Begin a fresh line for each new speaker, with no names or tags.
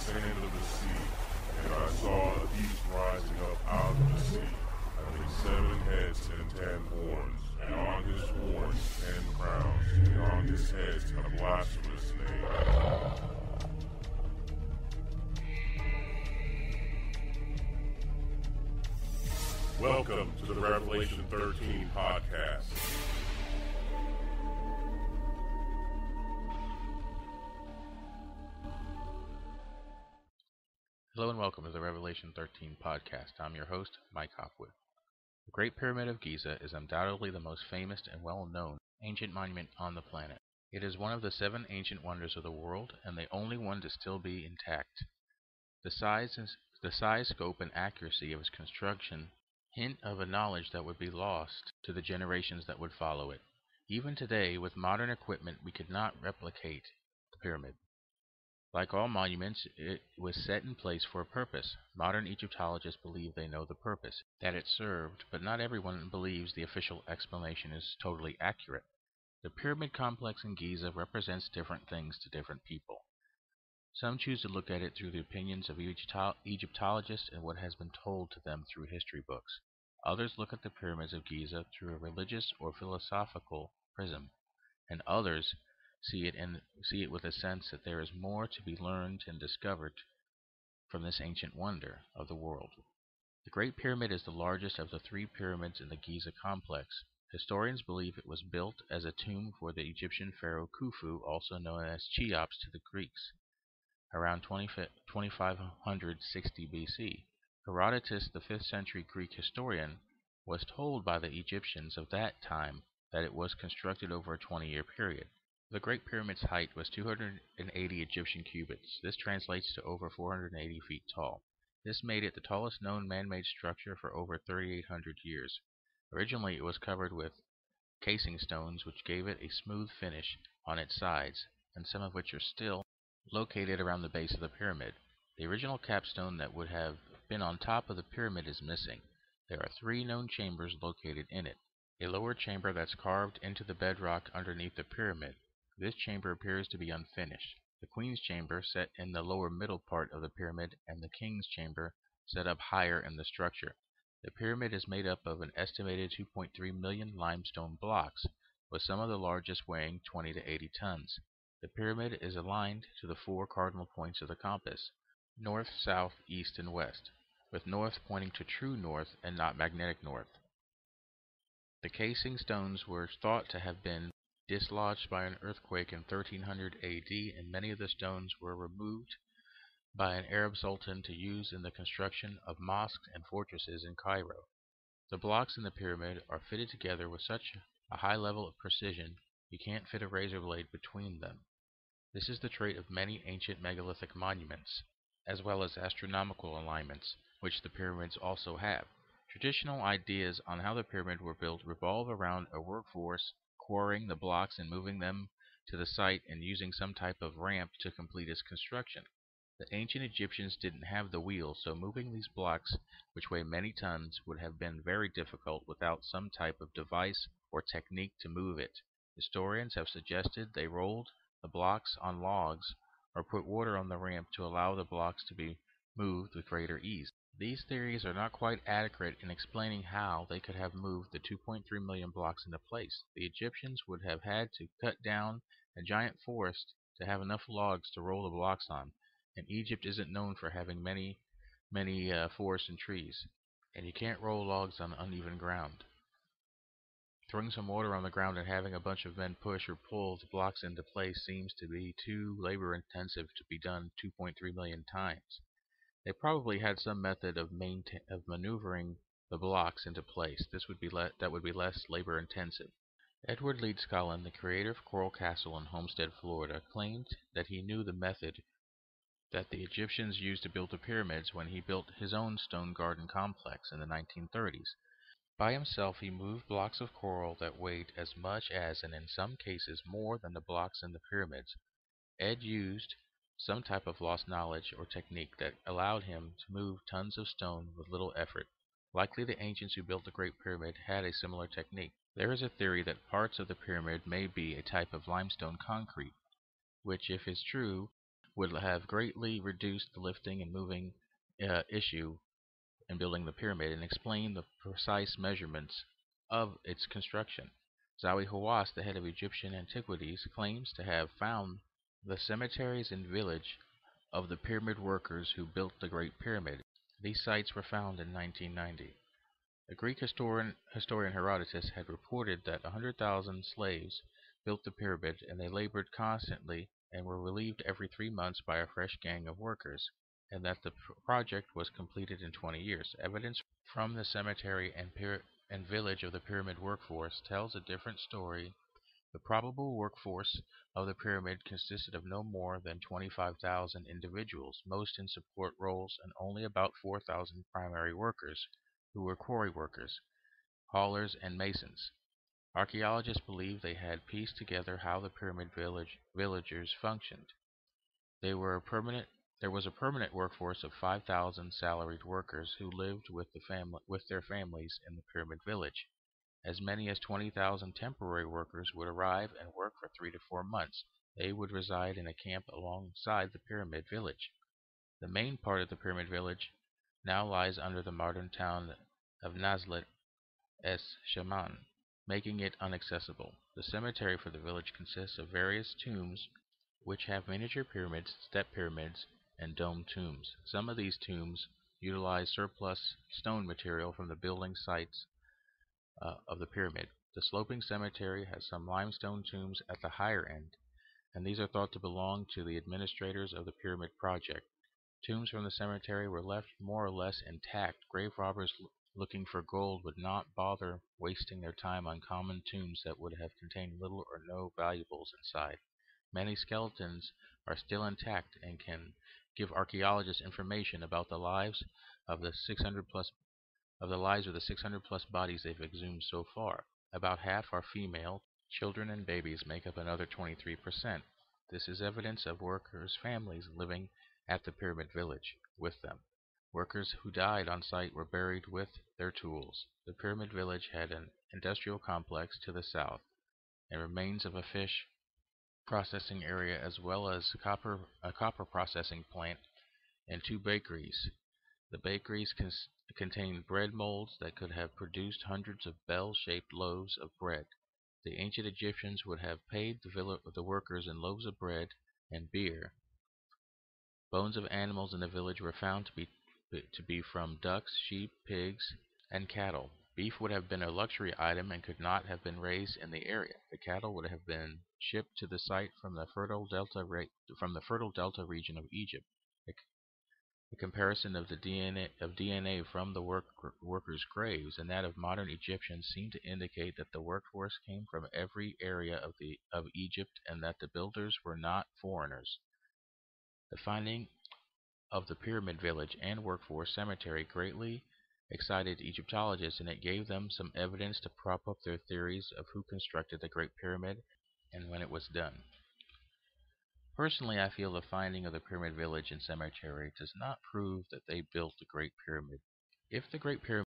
sand of the sea, and I saw a beast rising up out of the sea, having 7 heads and 10 horns, and on his horns 10 crowns, and on his heads a blasphemous name. Welcome to the Revelation 13 podcast.
Hello and welcome to the Revelation 13 podcast. I'm your host, Mike Hopwood. The Great Pyramid of Giza is undoubtedly the most famous and well-known ancient monument on the planet. It is one of the 7 ancient wonders of the world and the only one to still be intact. The size, scope, and accuracy of its construction hint of a knowledge that would be lost to the generations that would follow it. Even today, with modern equipment, we could not replicate the pyramid. Like all monuments, it was set in place for a purpose. Modern Egyptologists believe they know the purpose that it served, but not everyone believes the official explanation is totally accurate. The pyramid complex in Giza represents different things to different people. Some choose to look at it through the opinions of Egyptologists and what has been told to them through history books. Others look at the pyramids of Giza through a religious or philosophical prism, and others see it with a sense that there is more to be learned and discovered from this ancient wonder of the world. The Great Pyramid is the largest of the 3 pyramids in the Giza complex. Historians believe it was built as a tomb for the Egyptian pharaoh Khufu, also known as Cheops to the Greeks, around 2560 BC. Herodotus, the 5th century Greek historian, was told by the Egyptians of that time that it was constructed over a 20-year period. The Great Pyramid's height was 280 Egyptian cubits. This translates to over 480 feet tall. This made it the tallest known man-made structure for over 3,800 years. Originally, it was covered with casing stones, which gave it a smooth finish on its sides, and some of which are still located around the base of the pyramid. The original capstone that would have been on top of the pyramid is missing. There are 3 known chambers located in it. A lower chamber that's carved into the bedrock underneath the pyramid. This chamber appears to be unfinished. The Queen's Chamber set in the lower middle part of the pyramid, and the King's Chamber set up higher in the structure. The pyramid is made up of an estimated 2.3 million limestone blocks, with some of the largest weighing 20 to 80 tons. The pyramid is aligned to the 4 cardinal points of the compass: north, south, east, and west, with north pointing to true north and not magnetic north. The casing stones were thought to have been dislodged by an earthquake in 1300 AD, and many of the stones were removed by an Arab sultan to use in the construction of mosques and fortresses in Cairo. The blocks in the pyramid are fitted together with such a high level of precision you can't fit a razor blade between them. This is the trait of many ancient megalithic monuments, as well as astronomical alignments, which the pyramids also have. Traditional ideas on how the pyramid were built revolve around a workforce quarrying the blocks and moving them to the site and using some type of ramp to complete its construction. The ancient Egyptians didn't have the wheel, so moving these blocks, which weigh many tons, would have been very difficult without some type of device or technique to move it. Historians have suggested they rolled the blocks on logs or put water on the ramp to allow the blocks to be moved with greater ease. These theories are not quite adequate in explaining how they could have moved the 2.3 million blocks into place. The Egyptians would have had to cut down a giant forest to have enough logs to roll the blocks on, and Egypt isn't known for having many forests and trees, and you can't roll logs on uneven ground. Throwing some water on the ground and having a bunch of men push or pull the blocks into place seems to be too labor intensive to be done 2.3 million times. They probably had some method of maneuvering the blocks into place. That would be less labor intensive. Edward Leedskalnin, the creator of Coral Castle in Homestead, Florida, claimed that he knew the method that the Egyptians used to build the pyramids when he built his own stone garden complex in the 1930s. By himself, he moved blocks of coral that weighed as much as, and in some cases more than, the blocks in the pyramids. Ed used some type of lost knowledge or technique that allowed him to move tons of stone with little effort. Likely the ancients who built the Great Pyramid had a similar technique. There is a theory that parts of the pyramid may be a type of limestone concrete, which, if is true, would have greatly reduced the lifting and moving issue in building the pyramid and explain the precise measurements of its construction. Zawi Hawass, the head of Egyptian antiquities, claims to have found the cemeteries and village of the pyramid workers who built the Great Pyramid. These sites were found in 1990. The Greek historian Herodotus had reported that 100,000 slaves built the pyramid, and they labored constantly and were relieved every 3 months by a fresh gang of workers, and that the project was completed in 20 years. Evidence from the cemetery and village of the pyramid workforce tells a different story. The probable workforce of the pyramid consisted of no more than 25,000 individuals, most in support roles, and only about 4,000 primary workers, who were quarry workers, haulers, and masons. Archaeologists believe they had pieced together how the pyramid villagers functioned. They were a permanent There was a permanent workforce of 5,000 salaried workers who lived with their families in the pyramid village. As many as 20,000 temporary workers would arrive and work for 3 to 4 months. They would reside in a camp alongside the pyramid village. The main part of the pyramid village now lies under the modern town of Nazlet es Shaman, making it inaccessible. The cemetery for the village consists of various tombs which have miniature pyramids, step pyramids, and dome tombs. Some of these tombs utilize surplus stone material from the building sites of the pyramid. The sloping cemetery has some limestone tombs at the higher end, and these are thought to belong to the administrators of the pyramid project. Tombs from the cemetery were left more or less intact. Grave robbers looking for gold would not bother wasting their time on common tombs that would have contained little or no valuables inside. Many skeletons are still intact and can give archaeologists information about the lives of the 600 plus of the lives of the 600 plus bodies they've exhumed so far. About half are female. Children and babies make up another 23%. This is evidence of workers' families living at the pyramid village with them. Workers who died on site were buried with their tools. The pyramid village had an industrial complex to the south, and remains of a fish processing area as well as a copper processing plant and two bakeries. The bakeries contained bread molds that could have produced hundreds of bell-shaped loaves of bread. The ancient Egyptians would have paid the workers in loaves of bread and beer. Bones of animals in the village were found to be from ducks, sheep, pigs, and cattle. Beef would have been a luxury item and could not have been raised in the area. The cattle would have been shipped to the site from the fertile delta region of Egypt. A comparison of the DNA from the workers' graves and that of modern Egyptians seem to indicate that the workforce came from every area of Egypt and that the builders were not foreigners. The finding of the pyramid village and workforce cemetery greatly excited Egyptologists, and it gave them some evidence to prop up their theories of who constructed the Great Pyramid and when it was done. Personally, I feel the finding of the pyramid village and cemetery does not prove that they built the Great Pyramid. If the Great Pyramid